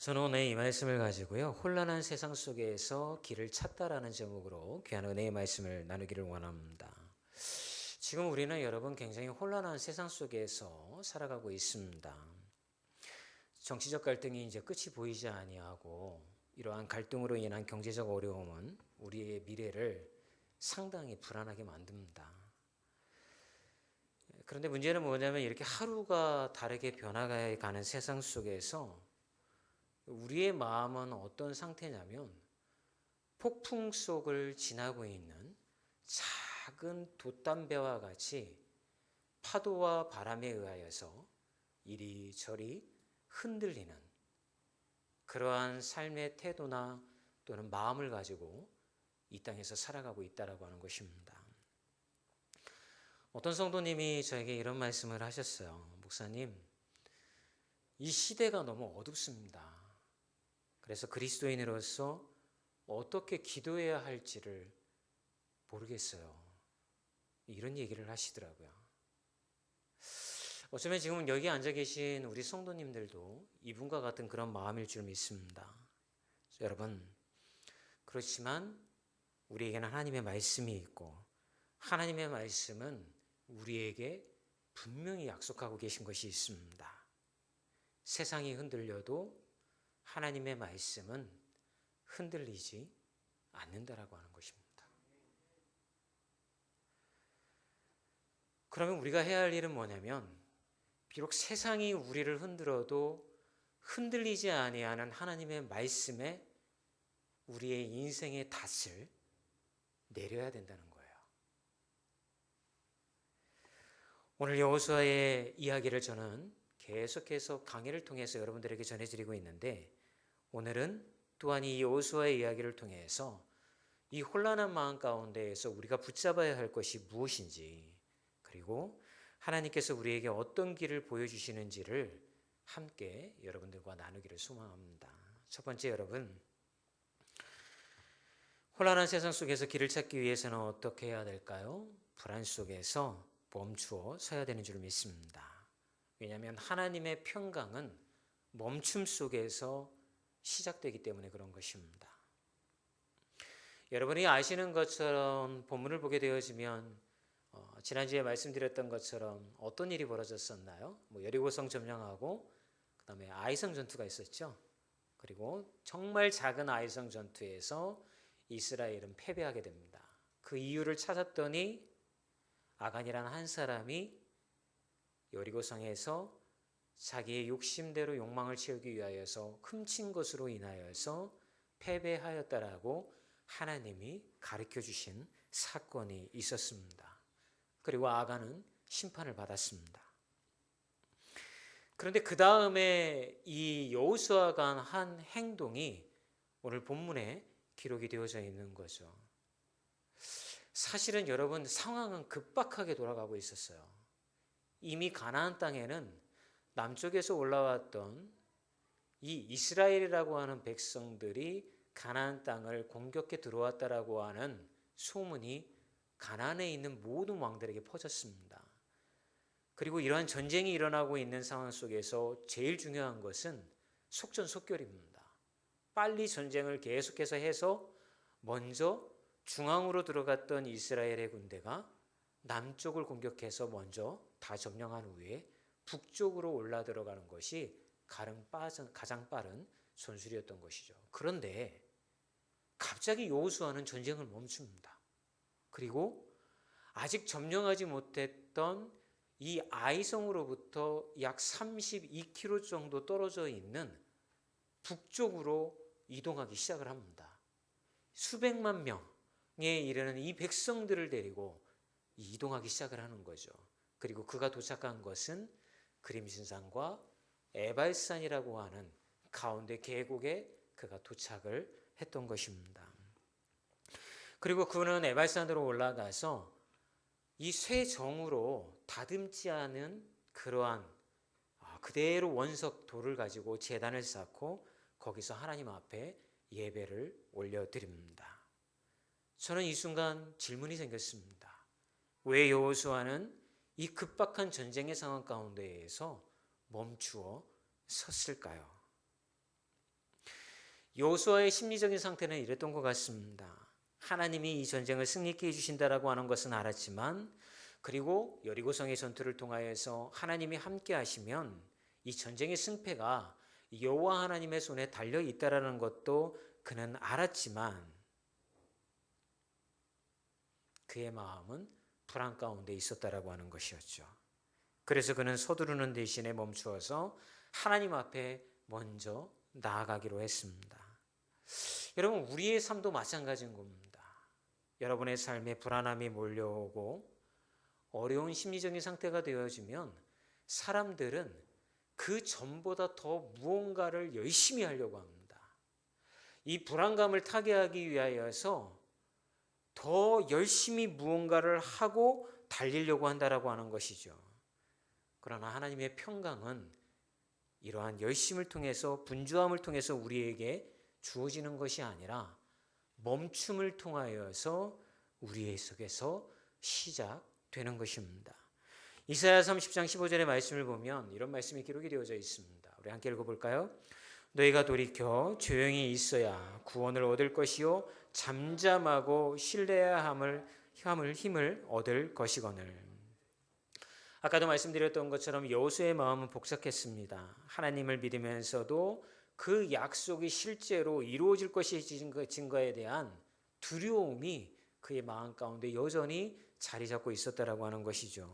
저는 오늘 이 말씀을 가지고요. 혼란한 세상 속에서 길을 찾다라는 제목으로 귀한 은혜의 말씀을 나누기를 원합니다. 지금 우리는 여러분 굉장히 혼란한 세상 속에서 살아가고 있습니다. 정치적 갈등이 이제 끝이 보이지 아니하고 이러한 갈등으로 인한 경제적 어려움은 우리의 미래를 상당히 불안하게 만듭니다. 그런데 문제는 뭐냐면 이렇게 하루가 다르게 변화가는 세상 속에서 우리의 마음은 어떤 상태냐면 폭풍 속을 지나고 있는 작은 돛담배와 같이 파도와 바람에 의하여서 이리저리 흔들리는 그러한 삶의 태도나 또는 마음을 가지고 이 땅에서 살아가고 있다라고 하는 것입니다. 어떤 성도님이 저에게 이런 말씀을 하셨어요. 목사님, 이 시대가 너무 어둡습니다. 그래서 그리스도인으로서 어떻게 기도해야 할지를 모르겠어요. 이런 얘기를 하시더라고요. 어쩌면 지금 여기 앉아 계신 우리 성도님들도 이분과 같은 그런 마음일 줄 믿습니다. 여러분, 그렇지만 우리에게는 하나님의 말씀이 있고 하나님의 말씀은 우리에게 분명히 약속하고 계신 것이 있습니다. 세상이 흔들려도 하나님의 말씀은 흔들리지 않는다라고 하는 것입니다. 그러면 우리가 해야 할 일은 뭐냐면 비록 세상이 우리를 흔들어도 흔들리지 아니하는 하나님의 말씀에 우리의 인생의 닷을 내려야 된다는 거예요. 오늘 여호수아의 이야기를 저는 계속해서 강의를 통해서 여러분들에게 전해드리고 있는데 오늘은 또한 이 여호수아의 이야기를 통해서 이 혼란한 마음 가운데에서 우리가 붙잡아야 할 것이 무엇인지 그리고 하나님께서 우리에게 어떤 길을 보여주시는지를 함께 여러분들과 나누기를 소망합니다. 첫 번째 여러분, 혼란한 세상 속에서 길을 찾기 위해서는 어떻게 해야 될까요? 불안 속에서 멈추어 서야 되는 줄 믿습니다. 왜냐하면 하나님의 평강은 멈춤 속에서 시작되기 때문에 그런 것입니다. 여러분이 아시는 것처럼 본문을 보게 되어지면 지난주에 말씀드렸던 것처럼 어떤 일이 벌어졌었나요? 여리고성 점령하고 그 다음에 아이성 전투가 있었죠. 그리고 정말 작은 아이성 전투에서 이스라엘은 패배하게 됩니다. 그 이유를 찾았더니 아간이라는 한 사람이 여리고성에서 자기의 욕심대로 욕망을 채우기 위하여서 훔친 것으로 인하여서 패배하였다라고 하나님이 가르쳐 주신 사건이 있었습니다. 그리고 아간은 심판을 받았습니다. 그런데 그 다음에 이 여호수아가 한 행동이 오늘 본문에 기록이 되어져 있는 거죠. 사실은 여러분 상황은 급박하게 돌아가고 있었어요. 이미 가나안 땅에는 남쪽에서 올라왔던 이 이스라엘이라고 하는 백성들이 가나안 땅을 공격해 들어왔다라고 하는 소문이 가나안에 있는 모든 왕들에게 퍼졌습니다. 그리고 이러한 전쟁이 일어나고 있는 상황 속에서 제일 중요한 것은 속전속결입니다. 빨리 전쟁을 계속해서 해서 먼저 중앙으로 들어갔던 이스라엘의 군대가 남쪽을 공격해서 먼저 다 점령한 후에 북쪽으로 올라 들어가는 것이 가장 빠른 전술이었던 것이죠. 그런데 갑자기 여호수아는 전쟁을 멈춥니다. 그리고 아직 점령하지 못했던 이 아이성으로부터 약 32km 정도 떨어져 있는 북쪽으로 이동하기 시작을 합니다. 수백만 명에 이르는 이 백성들을 데리고 이동하기 시작을 하는 거죠. 그리고 그가 도착한 것은 그림신산과 에발산이라고 하는 가운데 계곡에 그가 도착을 했던 것입니다. 그리고 그는 에발산으로 올라가서 이 쇠정으로 다듬지 않은 그러한 그대로 원석 돌을 가지고 제단을 쌓고 거기서 하나님 앞에 예배를 올려드립니다. 저는 이 순간 질문이 생겼습니다. 왜 여호수아는 이 급박한 전쟁의 상황 가운데에서 멈추어 섰을까요? 여호수아의 심리적인 상태는 이랬던 것 같습니다. 하나님이 이 전쟁을 승리케 해주신다라고 하는 것은 알았지만, 그리고 여리고성의 전투를 통하여서 하나님이 함께 하시면 이 전쟁의 승패가 여호와 하나님의 손에 달려 있다라는 것도 그는 알았지만, 그의 마음은 불안 가운데 있었다라고 하는 것이었죠. 그래서 그는 서두르는 대신에 멈추어서 하나님 앞에 먼저 나아가기로 했습니다. 여러분, 우리의 삶도 마찬가지인 겁니다. 여러분의 삶에 불안함이 몰려오고 어려운 심리적인 상태가 되어지면 사람들은 그 전보다 더 무언가를 열심히 하려고 합니다. 이 불안감을 타개하기 위하여서 더 열심히 무언가를 하고 달리려고 한다라고 하는 것이죠. 그러나 하나님의 평강은 이러한 열심을 통해서, 분주함을 통해서 우리에게 주어지는 것이 아니라 멈춤을 통하여서 우리의 속에서 시작되는 것입니다. 이사야 30장 15절의 말씀을 보면 이런 말씀이 기록이 되어져 있습니다. 우리 함께 읽어볼까요? 너희가 돌이켜 조용히 있어야 구원을 얻을 것이요 잠잠하고 신뢰해야 힘을 얻을 것이거늘. 아까도 말씀드렸던 것처럼 여호수아의 마음은 복잡했습니다. 하나님을 믿으면서도 그 약속이 실제로 이루어질 것이 증거에 대한 두려움이 그의 마음 가운데 여전히 자리 잡고 있었다라고 하는 것이죠.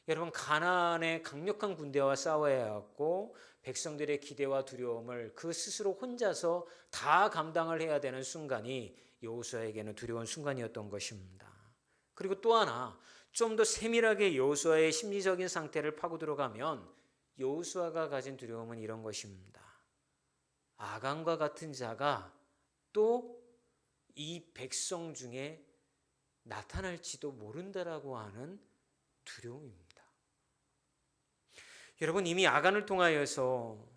여러분, 가나안의 강력한 군대와 싸워야 했고 백성들의 기대와 두려움을 그 스스로 혼자서 다 감당을 해야 되는 순간이 여호수아에게는 두려운 순간이었던 것입니다. 그리고 또 하나, 좀 더 세밀하게 여호수아의 심리적인 상태를 파고 들어가면 여호수아가 가진 두려움은 이런 것입니다. 아간과 같은 자가 또 이 백성 중에 나타날지도 모른다라고 하는 두려움입니다. 여러분, 이미 아간을 통하여서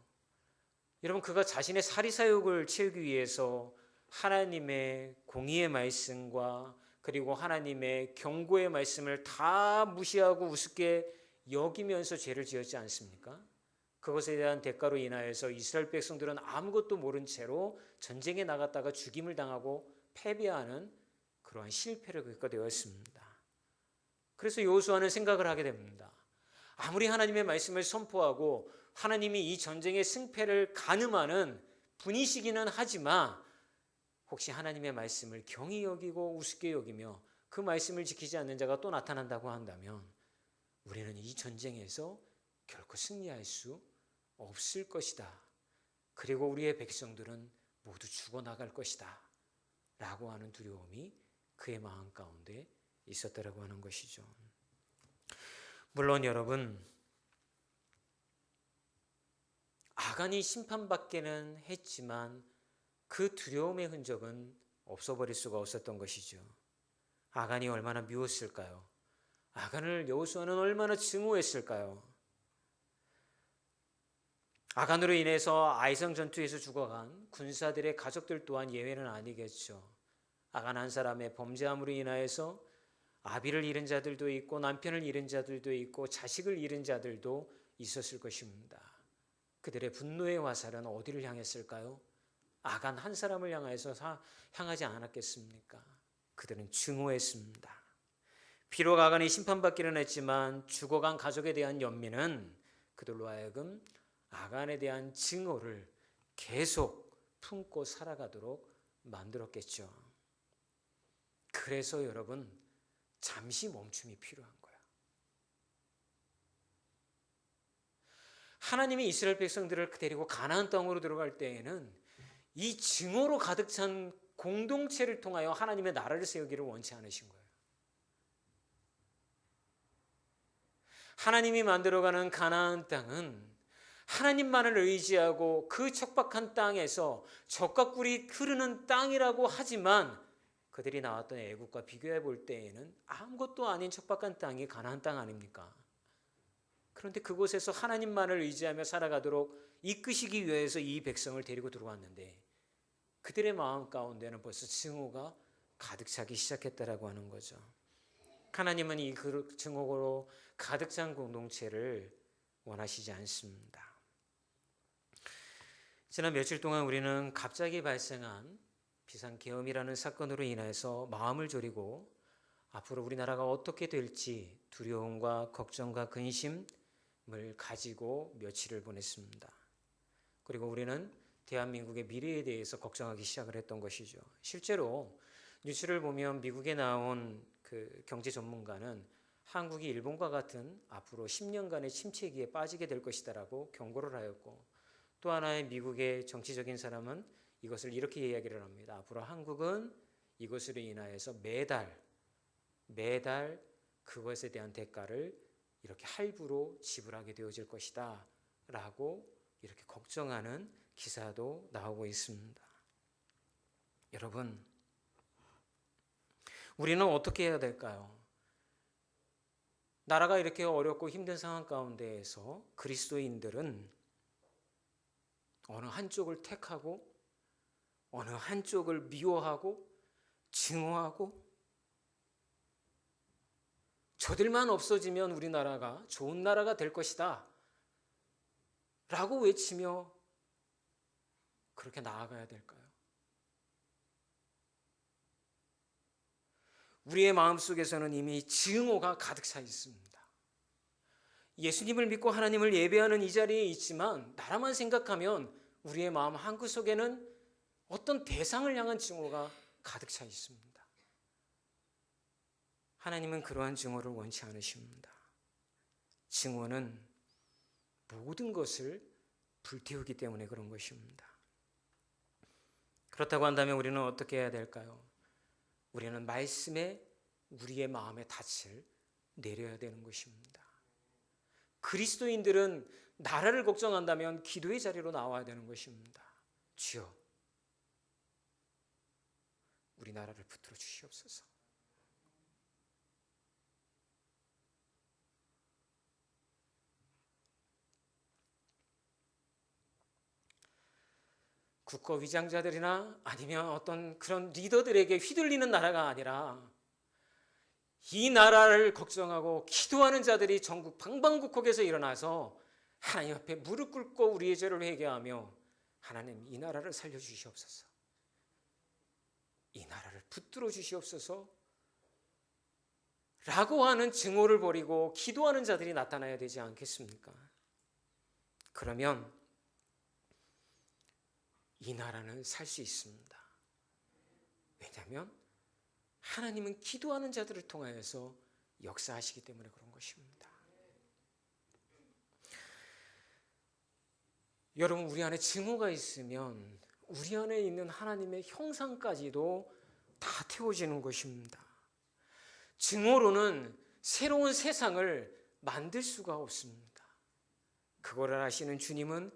여러분 그가 자신의 사리사욕을 채우기 위해서 하나님의 공의의 말씀과 그리고 하나님의 경고의 말씀을 다 무시하고 우습게 여기면서 죄를 지었지 않습니까? 그것에 대한 대가로 인하여서 이스라엘 백성들은 아무것도 모른 채로 전쟁에 나갔다가 죽임을 당하고 패배하는 그러한 실패를 겪게 되었습니다. 그래서 여호수아는 생각을 하게 됩니다. 아무리 하나님의 말씀을 선포하고 하나님이 이 전쟁의 승패를 가늠하는 분이시기는 하지만 혹시 하나님의 말씀을 경히 여기고 우습게 여기며 그 말씀을 지키지 않는 자가 또 나타난다고 한다면 우리는 이 전쟁에서 결코 승리할 수 없을 것이다. 그리고 우리의 백성들은 모두 죽어나갈 것이다. 라고 하는 두려움이 그의 마음 가운데 있었다라고 하는 것이죠. 물론 여러분, 아간이 심판받기는 했지만 그 두려움의 흔적은 없어버릴 수가 없었던 것이죠. 아간이 얼마나 미웠을까요? 아간을 여호수아는 얼마나 증오했을까요? 아간으로 인해서 아이성 전투에서 죽어간 군사들의 가족들 또한 예외는 아니겠죠. 아간 한 사람의 범죄함으로 인하여서 아비를 잃은 자들도 있고 남편을 잃은 자들도 있고 자식을 잃은 자들도 있었을 것입니다. 그들의 분노의 화살은 어디를 향했을까요? 아간 한 사람을 향하지 않았겠습니까? 그들은 증오했습니다. 비록 아간이 심판받기는 했지만 죽어간 가족에 대한 연민은 그들로 하여금 아간에 대한 증오를 계속 품고 살아가도록 만들었겠죠. 그래서 여러분, 잠시 멈춤이 필요한 거야. 하나님이 이스라엘 백성들을 데리고 가나안 땅으로 들어갈 때에는 이 증오로 가득 찬 공동체를 통하여 하나님의 나라를 세우기를 원치 않으신 거예요. 하나님이 만들어가는 가나안 땅은 하나님만을 의지하고 그 척박한 땅에서 젖과 꿀이 흐르는 땅이라고 하지만 그들이 나왔던 애국과 비교해 볼 때에는 아무것도 아닌 척박한 땅이 가나안 땅 아닙니까? 그런데 그곳에서 하나님만을 의지하며 살아가도록 이끄시기 위해서 이 백성을 데리고 들어왔는데 그들의 마음 가운데는 벌써 증오가 가득 차기 시작했다라고 하는 거죠. 하나님은 이 증오로 가득 찬 공동체를 원하시지 않습니다. 지난 며칠 동안 우리는 갑자기 발생한 비상계엄이라는 사건으로 인해서 마음을 졸이고 앞으로 우리나라가 어떻게 될지 두려움과 걱정과 근심을 가지고 며칠을 보냈습니다. 그리고 우리는 대한민국의 미래에 대해서 걱정하기 시작을 했던 것이죠. 실제로 뉴스를 보면 미국에 나온 그 경제 전문가는 한국이 일본과 같은 앞으로 10년간의 침체기에 빠지게 될 것이다라고 경고를 하였고, 또 하나의 미국의 정치적인 사람은 이것을 이렇게 이야기를 합니다. 앞으로 한국은 이것으로 인하여서 매달 그것에 대한 대가를 이렇게 할부로 지불하게 되어질 것이다 라고 이렇게 걱정하는 기사도 나오고 있습니다. 여러분, 우리는 어떻게 해야 될까요? 나라가 이렇게 어렵고 힘든 상황 가운데에서 그리스도인들은 어느 한쪽을 택하고 어느 한쪽을 미워하고 증오하고 저들만 없어지면 우리나라가 좋은 나라가 될 것이다 라고 외치며 그렇게 나아가야 될까요? 우리의 마음속에서는 이미 증오가 가득 차 있습니다. 예수님을 믿고 하나님을 예배하는 이 자리에 있지만 나라만 생각하면 우리의 마음 한구석에는 어떤 대상을 향한 증오가 가득 차 있습니다. 하나님은 그러한 증오를 원치 않으십니다. 증오는 모든 것을 불태우기 때문에 그런 것입니다. 그렇다고 한다면 우리는 어떻게 해야 될까요? 우리는 말씀에 우리의 마음의 닻을 내려야 되는 것입니다. 그리스도인들은 나라를 걱정한다면 기도의 자리로 나와야 되는 것입니다. 주여, 우리 나라를 붙들어 주시옵소서. 국가위장자들이나 아니면 어떤 그런 리더들에게 휘둘리는 나라가 아니라 이 나라를 걱정하고 기도하는 자들이 전국 방방곡곡에서 일어나서 하나님 앞에 무릎 꿇고 우리의 죄를 회개하며 하나님 이 나라를 살려주시옵소서, 이 나라를 붙들어 주시옵소서 라고 하는 증오를 벌이고 기도하는 자들이 나타나야 되지 않겠습니까? 그러면 이 나라는 살 수 있습니다. 왜냐하면 하나님은 기도하는 자들을 통하여서 역사하시기 때문에 그런 것입니다. 여러분, 우리 안에 증오가 있으면 우리 안에 있는 하나님의 형상까지도 다 태워지는 것입니다. 증오로는 새로운 세상을 만들 수가 없습니다. 그거를 아시는 주님은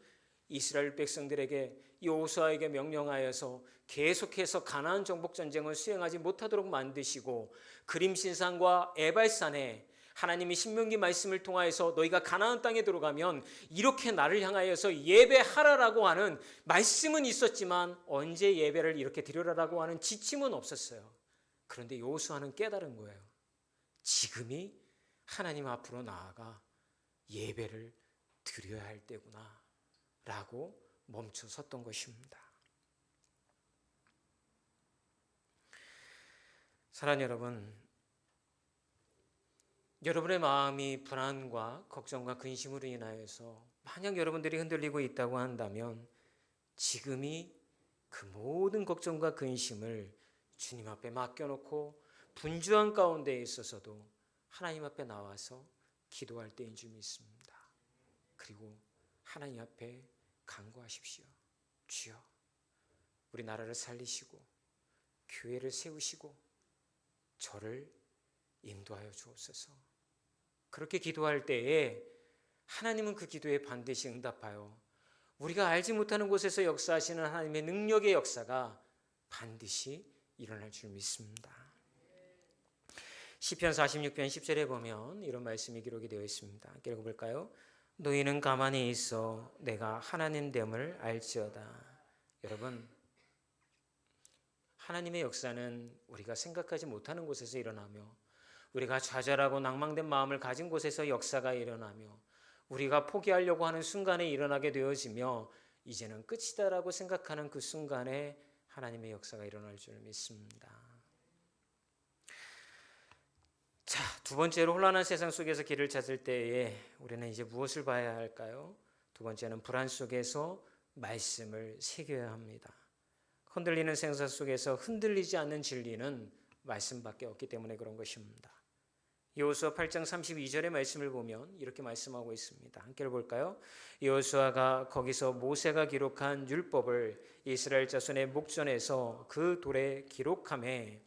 이스라엘 백성들에게 여호수아에게 명령하여서 계속해서 가나안 정복 전쟁을 수행하지 못하도록 만드시고 그림신상과 에발산에 하나님이 신명기 말씀을 통하여서 너희가 가나안 땅에 들어가면 이렇게 나를 향하여서 예배하라라고 하는 말씀은 있었지만 언제 예배를 이렇게 드려라라고 하는 지침은 없었어요. 그런데 여호수아는 깨달은 거예요. 지금이 하나님 앞으로 나아가 예배를 드려야 할 때구나 라고 멈춰 섰던 것입니다. 사랑하는 여러분, 여러분의 마음이 불안과 걱정과 근심으로 인하여서 만약 여러분들이 흔들리고 있다고 한다면 지금이 그 모든 걱정과 근심을 주님 앞에 맡겨놓고 분주한 가운데 있어서도 하나님 앞에 나와서 기도할 때인 줄 믿습니다. 그리고 하나님 앞에 간구하십시오. 주여, 우리 나라를 살리시고 교회를 세우시고 저를 인도하여 주옵소서. 그렇게 기도할 때에 하나님은 그 기도에 반드시 응답하여 우리가 알지 못하는 곳에서 역사하시는 하나님의 능력의 역사가 반드시 일어날 줄 믿습니다. 시편 46편 10절에 보면 이런 말씀이 기록이 되어 있습니다. 함께 읽어볼까요? 너희는 가만히 있어 내가 하나님됨을 알지어다. 여러분, 하나님의 역사는 우리가 생각하지 못하는 곳에서 일어나며 우리가 좌절하고 낭망된 마음을 가진 곳에서 역사가 일어나며 우리가 포기하려고 하는 순간에 일어나게 되어지며 이제는 끝이다라고 생각하는 그 순간에 하나님의 역사가 일어날 줄 믿습니다. 자, 두 번째로 혼란한 세상 속에서 길을 찾을 때에 우리는 이제 무엇을 봐야 할까요? 두 번째는 불안 속에서 말씀을 새겨야 합니다. 흔들리는 생사 속에서 흔들리지 않는 진리는 말씀밖에 없기 때문에 그런 것입니다. 여호수아 8장 32절의 말씀을 보면 이렇게 말씀하고 있습니다. 함께 볼까요? 여호수아가 거기서 모세가 기록한 율법을 이스라엘 자손의 목전에서 그 돌에 기록하매,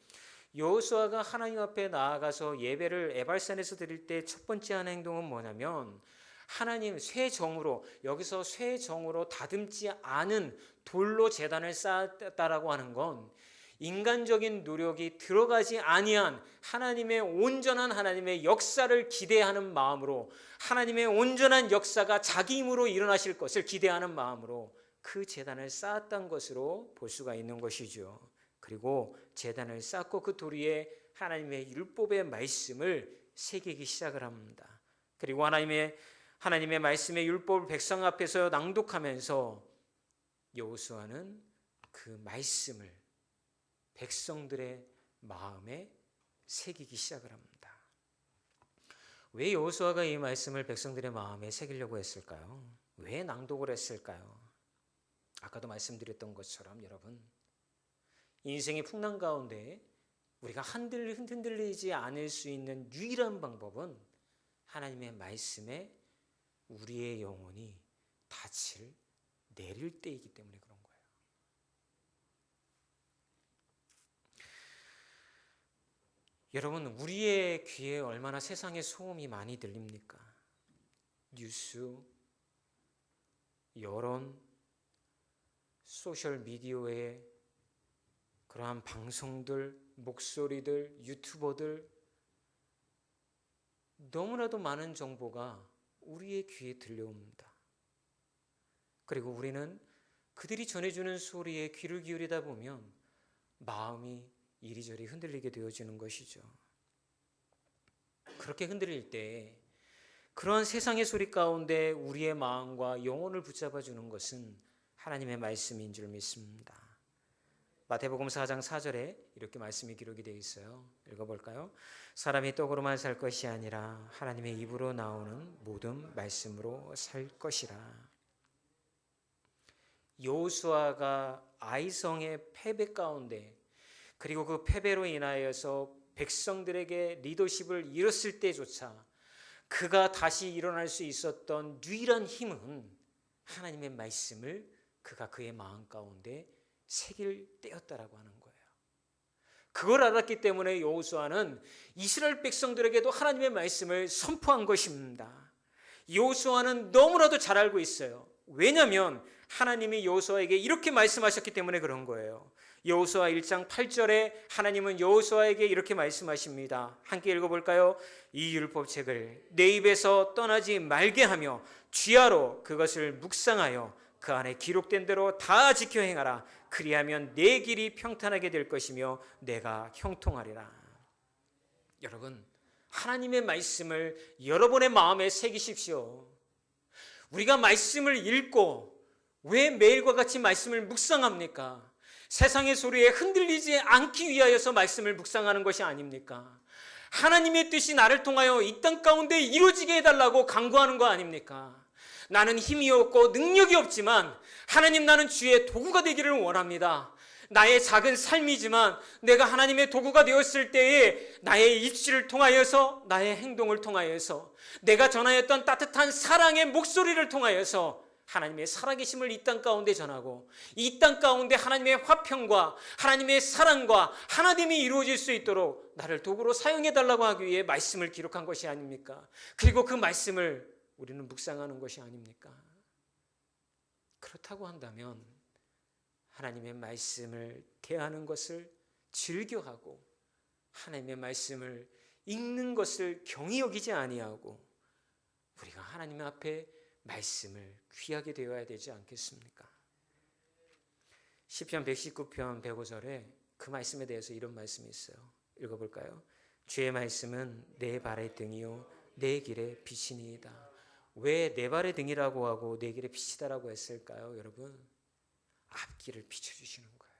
여호수아가 하나님 앞에 나아가서 예배를 에발산에서 드릴 때 첫 번째 하는 행동은 뭐냐면 하나님 쇠 정으로, 여기서 쇠 정으로 다듬지 않은 돌로 제단을 쌓았다라고 하는 건 인간적인 노력이 들어가지 아니한 하나님의 온전한 하나님의 역사를 기대하는 마음으로, 하나님의 온전한 역사가 자기 힘으로 일어나실 것을 기대하는 마음으로 그 제단을 쌓았던 것으로 볼 수가 있는 것이죠. 그리고 제단을 쌓고 그 돌 위에 하나님의 율법의 말씀을 새기기 시작을 합니다. 그리고 하나님의 말씀의 율법을 백성 앞에서 낭독하면서 여호수아는 그 말씀을 백성들의 마음에 새기기 시작을 합니다. 왜 여호수아가 이 말씀을 백성들의 마음에 새기려고 했을까요? 왜 낭독을 했을까요? 아까도 말씀드렸던 것처럼 여러분, 인생의 풍랑 가운데 우리가 흔들리지 않을 수 있는 유일한 방법은 하나님의 말씀에 우리의 영혼이 닻을 내릴 때이기 때문에 그런 거예요. 여러분, 우리의 귀에 얼마나 세상의 소음이 많이 들립니까? 뉴스, 여론, 소셜미디어의 그러한 방송들, 목소리들, 유튜버들, 너무나도 많은 정보가 우리의 귀에 들려옵니다. 그리고 우리는 그들이 전해주는 소리에 귀를 기울이다 보면 마음이 이리저리 흔들리게 되어지는 것이죠. 그렇게 흔들릴 때 그러한 세상의 소리 가운데 우리의 마음과 영혼을 붙잡아 주는 것은 하나님의 말씀인 줄 믿습니다. 마태복음 4장 4절에 이렇게 말씀이 기록이 되어 있어요. 읽어볼까요? 사람이 떡으로만 살 것이 아니라 하나님의 입으로 나오는 모든 말씀으로 살 것이라. 여호수아가 아이성의 패배 가운데, 그리고 그 패배로 인하여서 백성들에게 리더십을 잃었을 때조차 그가 다시 일어날 수 있었던 유일한 힘은 하나님의 말씀을 그가 그의 마음 가운데 새길 때였다라고 하는 거예요. 그걸 알았기 때문에 여호수아는 이스라엘 백성들에게도 하나님의 말씀을 선포한 것입니다. 여호수아는 너무나도 잘 알고 있어요. 왜냐하면 하나님이 여호수아에게 이렇게 말씀하셨기 때문에 그런 거예요. 여호수아 1장 8절에 하나님은 여호수아에게 이렇게 말씀하십니다. 함께 읽어볼까요? 이 율법책을 내 입에서 떠나지 말게 하며 쥐하로 그것을 묵상하여 그 안에 기록된 대로 다 지켜 행하라. 그리하면 내 길이 평탄하게 될 것이며 내가 형통하리라. 여러분, 하나님의 말씀을 여러분의 마음에 새기십시오. 우리가 말씀을 읽고 왜 매일과 같이 말씀을 묵상합니까? 세상의 소리에 흔들리지 않기 위하여서 말씀을 묵상하는 것이 아닙니까? 하나님의 뜻이 나를 통하여 이 땅 가운데 이루어지게 해달라고 간구하는 거 아닙니까? 나는 힘이 없고 능력이 없지만 하나님, 나는 주의 도구가 되기를 원합니다. 나의 작은 삶이지만 내가 하나님의 도구가 되었을 때에 나의 입술을 통하여서, 나의 행동을 통하여서, 내가 전하였던 따뜻한 사랑의 목소리를 통하여서 하나님의 살아계심을 이 땅 가운데 전하고, 이 땅 가운데 하나님의 화평과 하나님의 사랑과 하나님이 이루어질 수 있도록 나를 도구로 사용해달라고 하기 위해 말씀을 기록한 것이 아닙니까? 그리고 그 말씀을 우리는 묵상하는 것이 아닙니까? 그렇다고 한다면 하나님의 말씀을 대하는 것을 즐겨하고 하나님의 말씀을 읽는 것을 경히 여기지 아니하고 우리가 하나님 앞에 말씀을 귀하게 되어야 되지 않겠습니까? 시편 119편 105절에 그 말씀에 대해서 이런 말씀이 있어요. 읽어볼까요? 주의 말씀은 내 발의 등이요 내 길의 빛이니이다. 왜 내 발의 등이라고 하고 내 길의 빛이다라고 했을까요, 여러분? 앞길을 비춰주시는 거예요.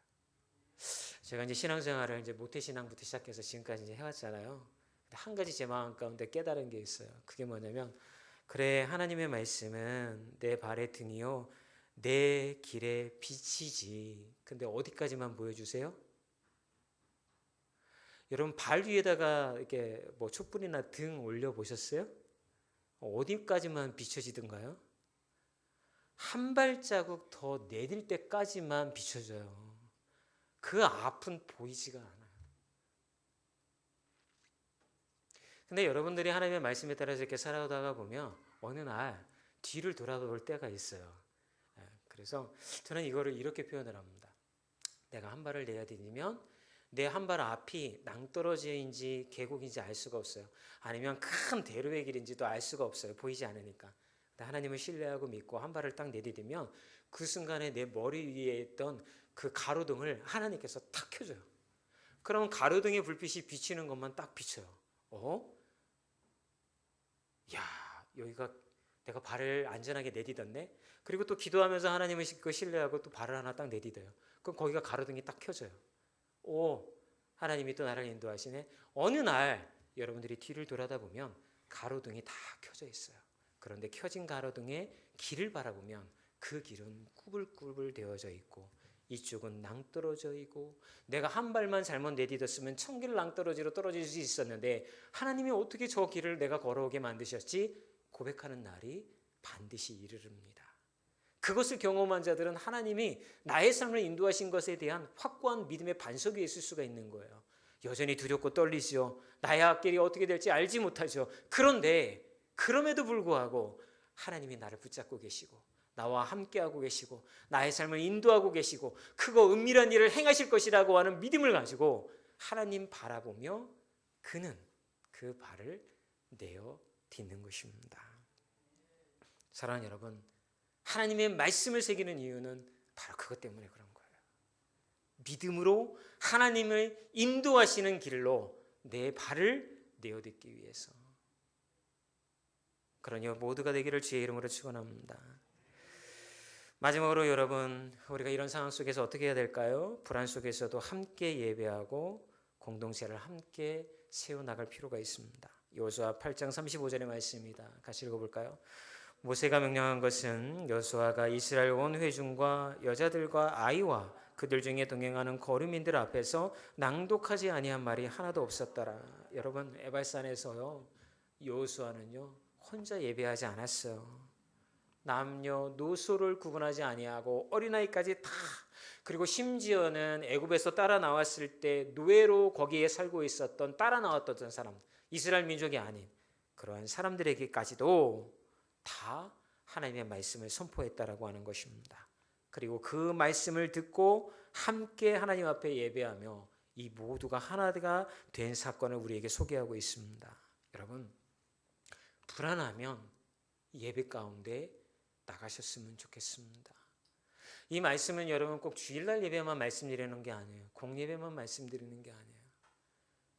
제가 이제 신앙생활을 이제 모태신앙부터 시작해서 지금까지 이제 해왔잖아요. 근데 한 가지 제 마음 가운데 깨달은 게 있어요. 그게 뭐냐면, 그래, 하나님의 말씀은 내 발의 등이요, 내 길의 빛이지. 근데 어디까지만 보여주세요? 여러분, 발 위에다가 이렇게 뭐 촛불이나 등 올려 보셨어요? 어디까지만 비춰지던가요? 한 발자국 더 내딜 때까지만 비춰져요. 그 앞은 보이지가 않아요. 근데 여러분들이 하나님의 말씀에 따라서 이렇게 살아오다가 보면 어느 날 뒤를 돌아볼 때가 있어요. 그래서 저는 이거를 이렇게 표현을 합니다. 내가 한 발을 내야 되면 내 한 발 앞이 낭떠러지인지 계곡인지 알 수가 없어요. 아니면 큰 대로의 길인지도 알 수가 없어요. 보이지 않으니까. 하나님을 신뢰하고 믿고 한 발을 딱 내디디면 그 순간에 내 머리 위에 있던 그 가로등을 하나님께서 탁 켜줘요. 그러면 가로등의 불빛이 비치는 것만 딱 비쳐요. 야, 여기가 내가 발을 안전하게 내디뎠네. 그리고 또 기도하면서 하나님을 신뢰하고 또 발을 하나 딱 내디뎌요. 그럼 거기가 가로등이 딱 켜져요. 하나님이 또 나를 인도하시네. 어느 날 여러분들이 뒤를 돌아다 보면 가로등이 다 켜져 있어요. 그런데 켜진 가로등에 길을 바라보면 그 길은 꾸불꾸불 되어져 있고 이쪽은 낭떠러져 있고 내가 한 발만 잘못 내딛었으면 천길 낭떠러지로 떨어질 수 있었는데 하나님이 어떻게 저 길을 내가 걸어오게 만드셨지? 고백하는 날이 반드시 이르릅니다. 그것을 경험한 자들은 하나님이 나의 삶을 인도하신 것에 대한 확고한 믿음의 반석 위에 있을 수가 있는 거예요. 여전히 두렵고 떨리죠. 나의 앞길이 어떻게 될지 알지 못하죠. 그런데 그럼에도 불구하고 하나님이 나를 붙잡고 계시고 나와 함께하고 계시고 나의 삶을 인도하고 계시고 크고 은밀한 일을 행하실 것이라고 하는 믿음을 가지고 하나님 바라보며 그는 그 발을 내어 딛는 것입니다. 사랑하는 여러분, 하나님의 말씀을 새기는 이유는 바로 그것 때문에 그런 거예요. 믿음으로 하나님을 인도하시는 길로 내 발을 내어딛기 위해서. 그러니 모두가 되기를 주의 이름으로 축원합니다. 마지막으로 여러분, 우리가 이런 상황 속에서 어떻게 해야 될까요? 불안 속에서도 함께 예배하고 공동체를 함께 세워나갈 필요가 있습니다. 여호수아 8장 35절의 말씀입니다. 같이 읽어볼까요? 모세가 명령한 것은 여호수아가 이스라엘 온 회중과 여자들과 아이와 그들 중에 동행하는 거류민들 앞에서 낭독하지 아니한 말이 하나도 없었더라. 여러분, 에발산에서요, 여호수아는요 혼자 예배하지 않았어요. 남녀 노소를 구분하지 아니하고 어린아이까지 다, 그리고 심지어는 애굽에서 따라 나왔을 때 노예로 거기에 살고 있었던 따라 나왔던 사람, 이스라엘 민족이 아닌 그러한 사람들에게까지도 다 하나님의 말씀을 선포했다라고 하는 것입니다. 그리고 그 말씀을 듣고 함께 하나님 앞에 예배하며 이 모두가 하나가 된 사건을 우리에게 소개하고 있습니다. 여러분, 불안하면 예배 가운데 나가셨으면 좋겠습니다. 이 말씀은 여러분 꼭 주일날 예배만 말씀드리는 게 아니에요. 공예배만 말씀드리는 게 아니에요.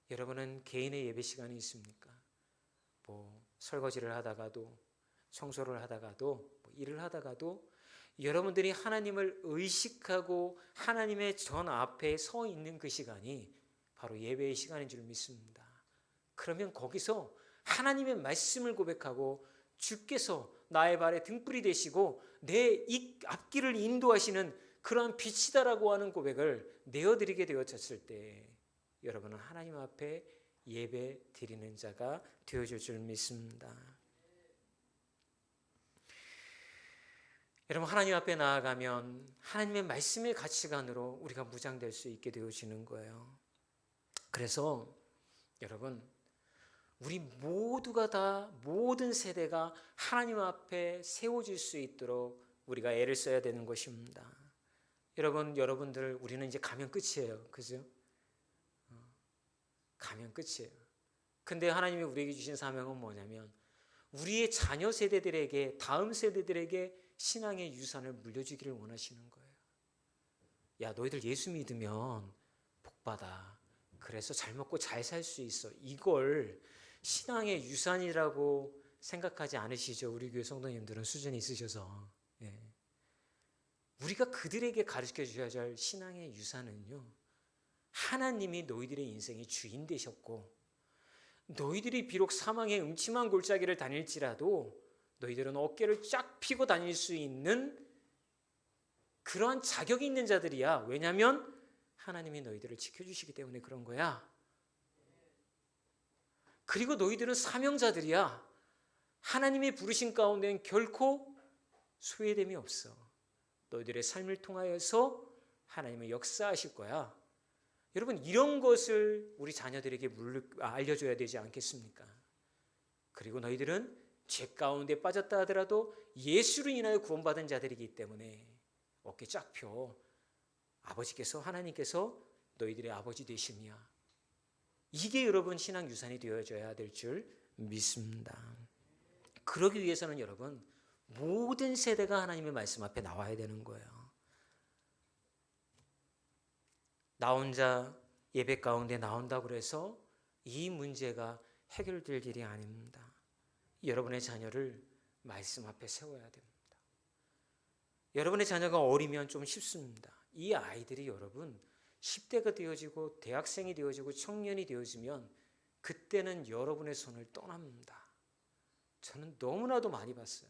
여러분은 개인의 예배 시간이 있습니까? 설거지를 하다가도, 청소를 하다가도, 일을 하다가도 여러분들이 하나님을 의식하고 하나님의 전 앞에 서 있는 그 시간이 바로 예배의 시간인 줄 믿습니다. 그러면 거기서 하나님의 말씀을 고백하고 주께서 나의 발에 등불이 되시고 내 이 앞길을 인도하시는 그러한 빛이다라고 하는 고백을 내어드리게 되어졌을 때 여러분은 하나님 앞에 예배 드리는 자가 되어줄 줄 믿습니다. 여러분, 하나님 앞에 나아가면 하나님의 말씀의 가치관으로 우리가 무장될 수 있게 되어지는 거예요. 그래서 여러분, 우리 모두가 다 모든 세대가 하나님 앞에 세워질 수 있도록 우리가 애를 써야 되는 것입니다. 여러분들 우리는 이제 가면 끝이에요. 그죠? 가면 끝이에요. 근데 하나님이 우리에게 주신 사명은 뭐냐면 우리의 자녀 세대들에게, 다음 세대들에게 신앙의 유산을 물려주기를 원하시는 거예요. 야, 너희들 예수 믿으면 복받아. 그래서 잘 먹고 잘 살 수 있어. 이걸 신앙의 유산이라고 생각하지 않으시죠? 우리 교회 성도님들은 수준이 있으셔서. 예. 우리가 그들에게 가르쳐 주셔야 할 신앙의 유산은요, 하나님이 너희들의 인생의 주인 되셨고, 너희들이 비록 사망의 음침한 골짜기를 다닐지라도 너희들은 어깨를 쫙 펴고 다닐 수 있는 그러한 자격이 있는 자들이야. 왜냐하면 하나님이 너희들을 지켜주시기 때문에 그런 거야. 그리고 너희들은 사명자들이야. 하나님이 부르신 가운데는 결코 소외됨이 없어. 너희들의 삶을 통하여서 하나님은 역사하실 거야. 여러분, 이런 것을 우리 자녀들에게 알려줘야 되지 않겠습니까? 그리고 너희들은 죄 가운데 빠졌다 하더라도 예수로 인하여 구원받은 자들이기 때문에 어깨 쫙 펴. 아버지께서, 하나님께서 너희들의 아버지 되심이야. 이게 여러분 신앙 유산이 되어져야 될 줄 믿습니다. 그러기 위해서는 여러분 모든 세대가 하나님의 말씀 앞에 나와야 되는 거예요. 나 혼자 예배 가운데 나온다고 해서 이 문제가 해결될 일이 아닙니다. 여러분의 자녀를 말씀 앞에 세워야 됩니다. 여러분의 자녀가 어리면 좀 쉽습니다. 이 아이들이 여러분 10대가 되어지고 대학생이 되어지고 청년이 되어지면 그때는 여러분의 손을 떠납니다. 저는 너무나도 많이 봤어요.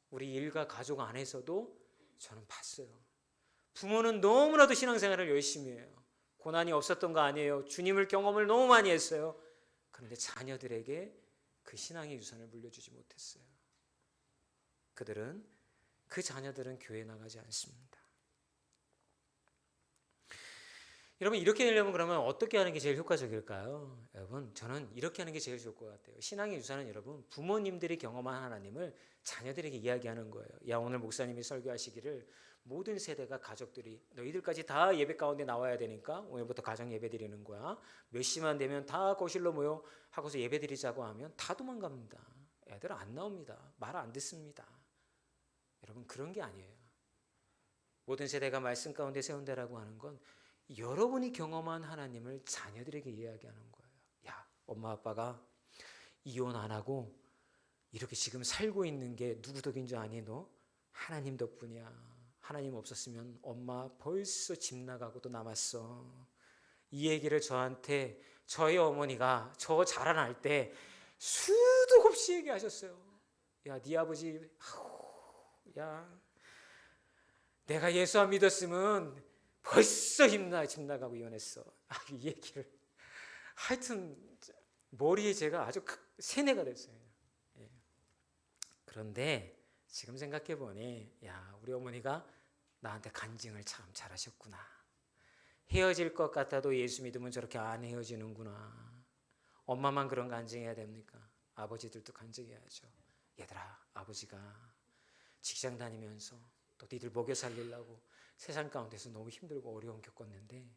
우리 일가 가족 안에서도 저는 봤어요. 부모는 너무나도 신앙생활을 열심히 해요. 고난이 없었던 거 아니에요. 주님을 경험을 너무 많이 했어요. 그런데 자녀들에게 그 신앙의 유산을 물려주지 못했어요. 그 자녀들은 교회에 나가지 않습니다. 여러분, 이렇게 되려면 그러면 어떻게 하는 게 제일 효과적일까요? 여러분, 저는 이렇게 하는 게 제일 좋을 것 같아요. 신앙의 유산은 여러분 부모님들이 경험한 하나님을 자녀들에게 이야기하는 거예요. 야, 오늘 목사님이 설교하시기를 모든 세대가 가족들이 너희들까지 다 예배 가운데 나와야 되니까 오늘부터 가정 예배 드리는 거야. 몇 시만 되면 다 거실로 모여 하고서 예배 드리자고 하면 다 도망갑니다. 애들 안 나옵니다. 말 안 듣습니다. 여러분, 그런 게 아니에요. 모든 세대가 말씀 가운데 세운다라고 하는 건 여러분이 경험한 하나님을 자녀들에게 이야기하는 거예요. 야, 엄마 아빠가 이혼 안 하고 이렇게 지금 살고 있는 게 누구 덕인 줄 아니? 너 하나님 덕분이야. 하나님 없었으면 엄마 벌써 집 나가고도 남았어. 이 얘기를 저한테 저희 어머니가 저 자라날 때 수도 없이 얘기하셨어요. 야, 네 아버지, 야, 내가 예수 안 믿었으면 벌써 집 나가고 이혼했어. 이 얘기를 하여튼 머리에 제가 아주 세뇌가 됐어요. 예. 그런데 지금 생각해 보니, 야, 우리 어머니가 나한테 간증을 참 잘하셨구나. 헤어질 것 같아도 예수 믿으면 저렇게 안 헤어지는구나. 엄마만 그런 간증해야 됩니까? 아버지들도 간증해야죠. 얘들아, 아버지가 직장 다니면서 또 니들 먹여 살리려고 세상 가운데서 너무 힘들고 어려움 겪었는데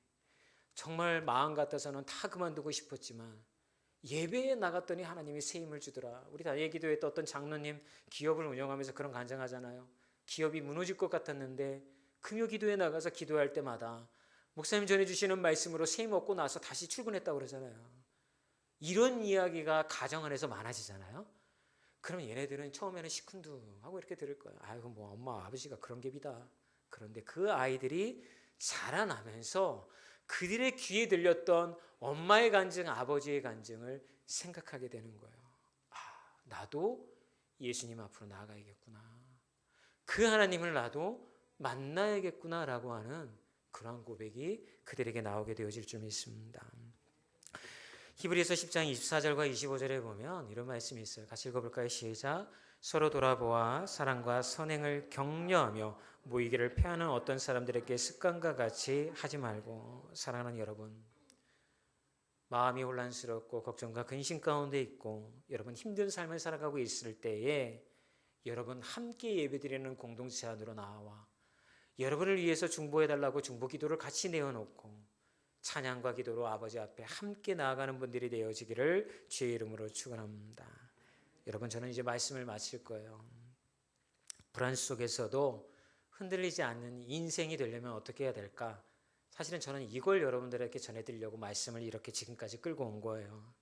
정말 마음 같아서는 다 그만두고 싶었지만 예배에 나갔더니 하나님이 새 힘을 주더라. 우리 다예기도회 또 어떤 장로님 기업을 운영하면서 그런 간증하잖아요. 기업이 무너질 것 같았는데 금요기도에 나가서 기도할 때마다 목사님 전해주시는 말씀으로 새 힘 얻고 나서 다시 출근했다고 그러잖아요. 이런 이야기가 가정 안에서 많아지잖아요. 그럼 얘네들은 처음에는 시큰둥하고 이렇게 들을 거예요. 아이고, 뭐 엄마 아버지가 그런 게 비다. 그런데 그 아이들이 자라나면서 그들의 귀에 들렸던 엄마의 간증, 아버지의 간증을 생각하게 되는 거예요. 아, 나도 예수님 앞으로 나아가야겠구나. 그 하나님을 나도 만나야겠구나라고 하는 그러한 고백이 그들에게 나오게 되어질 줄 믿습니다. 히브리서 10장 24절과 25절에 보면 이런 말씀이 있어요. 같이 읽어볼까요? 시작. 서로 돌아보아 사랑과 선행을 격려하며 모이기를 패하는 어떤 사람들에게 습관과 같이 하지 말고. 사랑하는 여러분, 마음이 혼란스럽고 걱정과 근심 가운데 있고 여러분 힘든 삶을 살아가고 있을 때에 여러분 함께 예배드리는 공동체 안으로 나와 여러분을 위해서 중보해달라고 중보기도를 같이 내어놓고 찬양과 기도로 아버지 앞에 함께 나아가는 분들이 되어지기를 주의 이름으로 축원합니다. 여러분, 저는 이제 말씀을 마칠 거예요. 불안 속에서도 흔들리지 않는 인생이 되려면 어떻게 해야 될까? 사실은 저는 이걸 여러분들에게 전해드리려고 말씀을 이렇게 지금까지 끌고 온 거예요.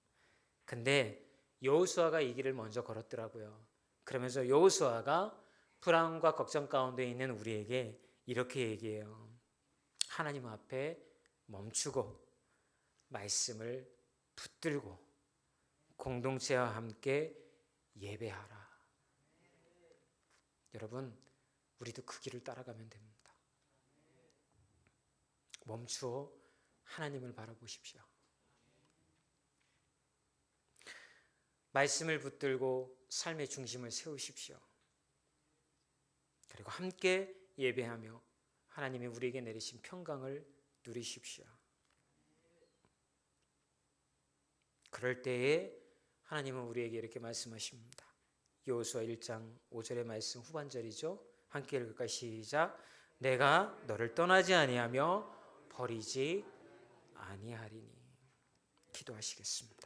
근데 여호수아가 이 길을 먼저 걸었더라고요. 그러면서 여호수아가 불안과 걱정 가운데 있는 우리에게 이렇게 얘기해요. 하나님 앞에 멈추고 말씀을 붙들고 공동체와 함께 예배하라. 여러분, 우리도 그 길을 따라가면 됩니다. 멈추어 하나님을 바라보십시오. 말씀을 붙들고 삶의 중심을 세우십시오. 그리고 함께 예배하며 하나님이 우리에게 내리신 평강을 누리십시오. 그럴 때에 하나님은 우리에게 이렇게 말씀하십니다. 여호수아 1장 5절의 말씀 후반절이죠. 함께 읽을까요? 시작. 내가 너를 떠나지 아니하며 버리지 아니하리니. 기도하시겠습니다.